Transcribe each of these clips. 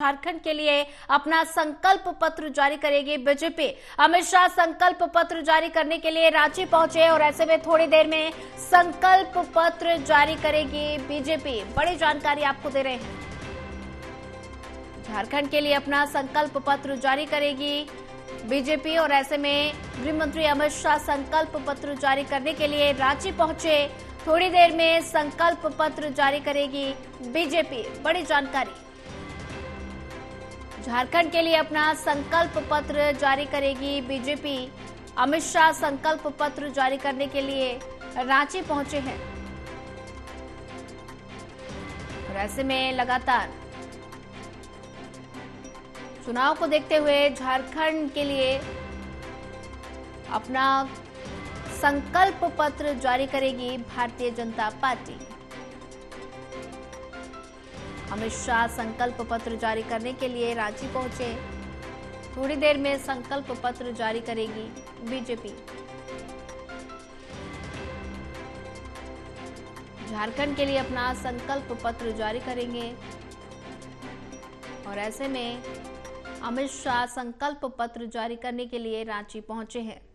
झारखंड के लिए अपना संकल्प पत्र जारी करेगी बीजेपी। अमित शाह संकल्प पत्र जारी करने के लिए रांची पहुंचे और ऐसे में थोड़ी देर में संकल्प पत्र जारी करेगी बीजेपी। बड़ी जानकारी आपको दे रहे हैं। झारखंड के लिए अपना संकल्प पत्र जारी करेगी बीजेपी और ऐसे में गृह मंत्री अमित शाह संकल्प पत्र जारी करने के लिए रांची पहुंचे। थोड़ी देर में संकल्प पत्र जारी करेगी बीजेपी। बड़ी जानकारी। झारखंड के लिए अपना संकल्प पत्र जारी करेगी बीजेपी। अमित शाह संकल्प पत्र जारी करने के लिए रांची पहुंचे हैं और ऐसे में लगातार चुनाव को देखते हुए झारखंड के लिए अपना संकल्प पत्र जारी करेगी भारतीय जनता पार्टी। अमित शाह संकल्प पत्र जारी करने के लिए रांची पहुंचे। थोड़ी देर में संकल्प पत्र जारी करेगी बीजेपी। झारखंड के लिए अपना संकल्प पत्र जारी करेंगे और ऐसे में अमित शाह संकल्प पत्र जारी करने के लिए रांची पहुंचे हैं।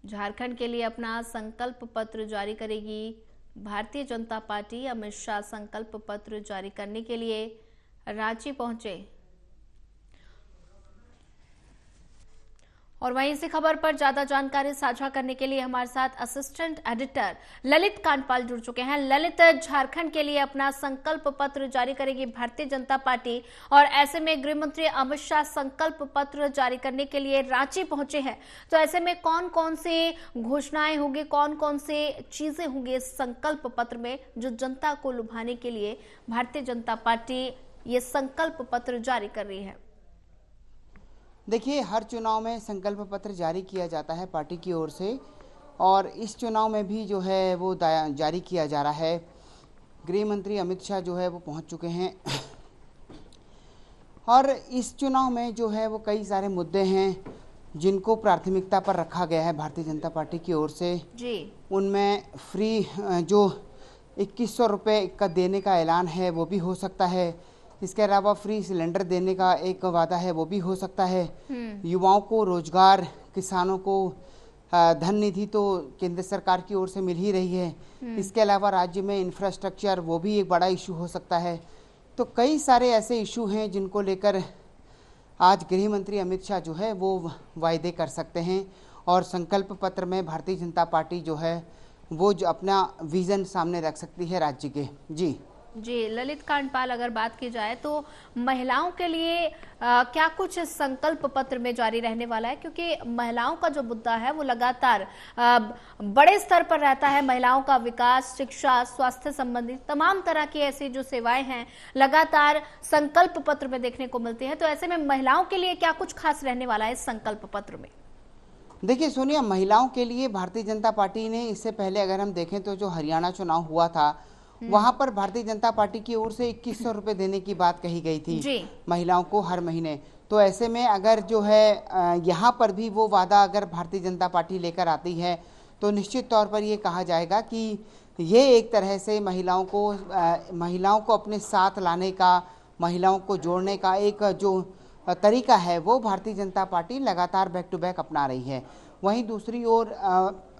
झारखंड के लिए अपना संकल्प पत्र जारी करेगी भारतीय जनता पार्टी। अमित शाह संकल्प पत्र जारी करने के लिए रांची पहुंचे और वहीं इसी खबर पर ज्यादा जानकारी साझा करने के लिए हमारे साथ असिस्टेंट एडिटर ललित कांडपाल जुड़ चुके हैं। ललित, झारखंड के लिए अपना संकल्प पत्र जारी करेगी भारतीय जनता पार्टी और ऐसे में गृह मंत्री अमित शाह संकल्प पत्र जारी करने के लिए रांची पहुंचे हैं, तो ऐसे में कौन कौन सी घोषणाएं होंगी, कौन कौन सी चीजें होंगी इस संकल्प पत्र में जो जनता को लुभाने के लिए भारतीय जनता पार्टी ये संकल्प पत्र जारी कर रही है? देखिए, हर चुनाव में संकल्प पत्र जारी किया जाता है पार्टी की ओर से और इस चुनाव में भी जो है वो जारी किया जा रहा है। गृह मंत्री अमित शाह जो है वो पहुंच चुके हैं और इस चुनाव में जो है वो कई सारे मुद्दे हैं जिनको प्राथमिकता पर रखा गया है भारतीय जनता पार्टी की ओर से जी। उनमें फ्री जो 2100 रुपये का देने का ऐलान है वो भी हो सकता है। इसके अलावा फ्री सिलेंडर देने का एक वादा है वो भी हो सकता है। युवाओं को रोजगार, किसानों को धन निधि तो केंद्र सरकार की ओर से मिल ही रही है। इसके अलावा राज्य में इंफ्रास्ट्रक्चर वो भी एक बड़ा इशू हो सकता है। तो कई सारे ऐसे इशू हैं जिनको लेकर आज गृह मंत्री अमित शाह जो है वो वायदे कर सकते हैं और संकल्प पत्र में भारतीय जनता पार्टी जो है वो जो अपना विजन सामने रख सकती है राज्य के। जी ललित कांडपाल, अगर बात की जाए तो महिलाओं के लिए क्या कुछ संकल्प पत्र में जारी रहने वाला है? क्योंकि महिलाओं का जो मुद्दा है वो लगातार बड़े स्तर पर रहता है। महिलाओं का विकास, शिक्षा, स्वास्थ्य संबंधी तमाम तरह की ऐसी जो सेवाएं हैं लगातार संकल्प पत्र में देखने को मिलती है। तो ऐसे में महिलाओं के लिए क्या कुछ खास रहने वाला है इस संकल्प पत्र में? देखिए सोनिया, महिलाओं के लिए भारतीय जनता पार्टी ने इससे पहले अगर हम देखें तो जो हरियाणा चुनाव हुआ था वहां पर भारतीय जनता पार्टी की ओर से 2100 रुपए देने की बात कही गई थी महिलाओं को हर महीने। तो ऐसे में अगर जो है यहाँ पर भी वो वादा अगर भारतीय जनता पार्टी लेकर आती है तो निश्चित तौर पर ये कहा जाएगा कि ये एक तरह से महिलाओं को अपने साथ लाने का, महिलाओं को जोड़ने का एक जो तरीका है वो भारतीय जनता पार्टी लगातार बैक टू बैक अपना रही है। वहीं दूसरी ओर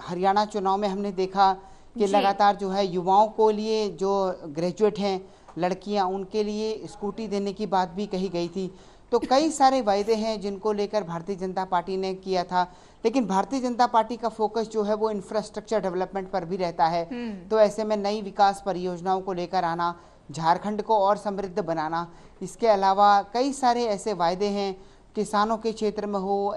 हरियाणा चुनाव में हमने देखा कि लगातार जो है युवाओं को लिए जो ग्रेजुएट हैं लड़कियां, उनके लिए स्कूटी देने की बात भी कही गई थी। तो कई सारे वायदे हैं जिनको लेकर भारतीय जनता पार्टी ने किया था, लेकिन भारतीय जनता पार्टी का फोकस जो है वो इंफ्रास्ट्रक्चर डेवलपमेंट पर भी रहता है। तो ऐसे में नई विकास परियोजनाओं को लेकर आना, झारखंड को और समृद्ध बनाना, इसके अलावा कई सारे ऐसे वायदे हैं किसानों के क्षेत्र में हो,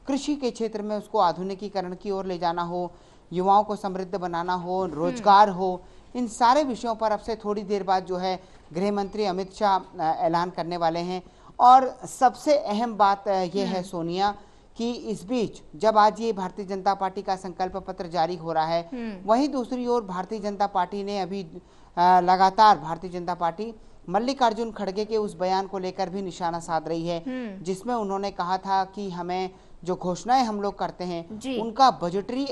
कृषि के क्षेत्र में उसको आधुनिकीकरण की ओर ले जाना हो, युवाओं को समृद्ध बनाना हो, रोजगार हो, इन सारे विषयों पर अब से थोड़ी देर बाद जो है गृह मंत्री अमित शाह ऐलान करने वाले हैं। और सबसे अहम बात ये है सोनिया कि इस बीच जब आज ये भारतीय जनता पार्टी का संकल्प पत्र जारी हो रहा है, वहीं दूसरी ओर भारतीय जनता पार्टी ने अभी लगातार भारतीय जनता पार्टी मल्लिकार्जुन खड़गे के उस बयान को लेकर भी निशाना साध रही है जिसमें उन्होंने कहा था कि हमें जो घोषणाएं हम लोग करते हैं उनका बजटरी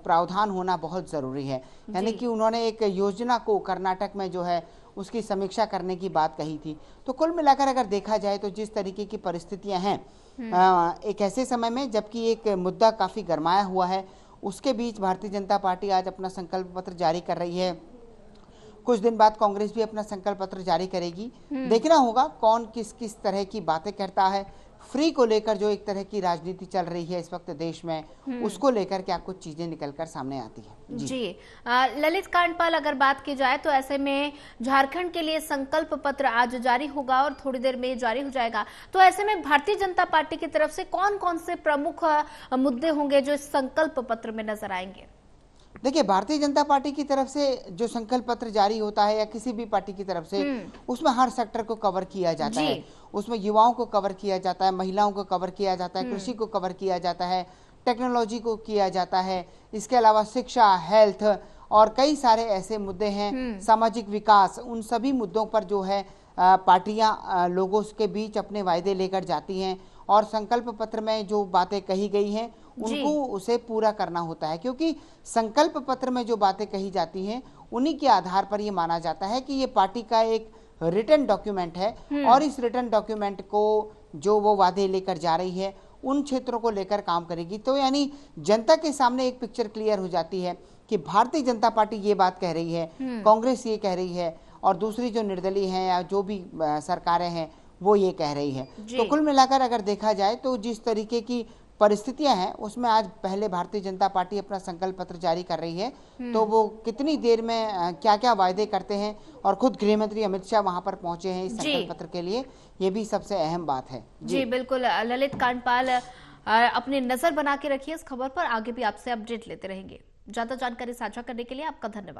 प्रावधान होना बहुत जरूरी है। यानी कि उन्होंने एक योजना को कर्नाटक में जो है उसकी समीक्षा करने की बात कही थी। तो कुल मिलाकर अगर देखा जाए तो जिस तरीके की परिस्थितियां हैं एक ऐसे समय में जबकि एक मुद्दा काफी गरमाया हुआ है, उसके बीच भारतीय जनता पार्टी आज अपना संकल्प पत्र जारी कर रही है। कुछ दिन बाद कांग्रेस भी अपना संकल्प पत्र जारी करेगी। देखना होगा कौन किस किस तरह की बातें करता है। फ्री को लेकर जो एक तरह की राजनीति चल रही है इस वक्त देश में, उसको लेकर क्या कुछ चीजें निकलकर सामने आती है। जी ललित कांडपाल, अगर बात की जाए तो ऐसे में झारखंड के लिए संकल्प पत्र आज जारी होगा और थोड़ी देर में जारी हो जाएगा। तो ऐसे में भारतीय जनता पार्टी की तरफ से कौन कौन से प्रमुख मुद्दे होंगे जो इस संकल्प पत्र में नजर आएंगे? देखिए, भारतीय जनता पार्टी की तरफ से जो संकल्प पत्र जारी होता है या किसी भी पार्टी की तरफ से, उसमें हर सेक्टर को कवर किया जाता है। उसमें युवाओं को कवर किया जाता है, महिलाओं को कवर किया जाता है, कृषि को कवर किया जाता है, टेक्नोलॉजी को किया जाता है, इसके अलावा शिक्षा, हेल्थ और कई सारे ऐसे मुद्दे हैं, सामाजिक विकास, उन सभी मुद्दों पर जो है पार्टियां लोगों के बीच अपने वायदे लेकर जाती हैं और संकल्प पत्र में जो बातें कही गई हैं उनको उसे पूरा करना होता है। क्योंकि संकल्प पत्र में जो बातें कही जाती हैं उन्हीं के आधार पर ये माना जाता है कि ये पार्टी का एक रिटन डॉक्यूमेंट है और इस रिटन डॉक्यूमेंट को जो वो वादे लेकर जा रही है उन क्षेत्रों को लेकर काम करेगी। तो यानी जनता के सामने एक पिक्चर क्लियर हो जाती है कि भारतीय जनता पार्टी ये बात कह रही है, कांग्रेस ये कह रही है और दूसरी जो निर्दलीय हैं या जो भी सरकारें हैं वो ये कह रही है। तो कुल मिलाकर अगर देखा जाए तो जिस तरीके की परिस्थितियां हैं उसमें आज पहले भारतीय जनता पार्टी अपना संकल्प पत्र जारी कर रही है। तो वो कितनी देर में क्या क्या वायदे करते हैं और खुद गृह मंत्री अमित शाह वहां पर पहुंचे हैं इस संकल्प पत्र के लिए, ये भी सबसे अहम बात है। जी बिल्कुल ललित कांडपाल, अपनी नजर बना के रखिए इस खबर पर, आगे भी आपसे अपडेट लेते रहेंगे। ज्यादा जानकारी साझा करने के लिए आपका धन्यवाद।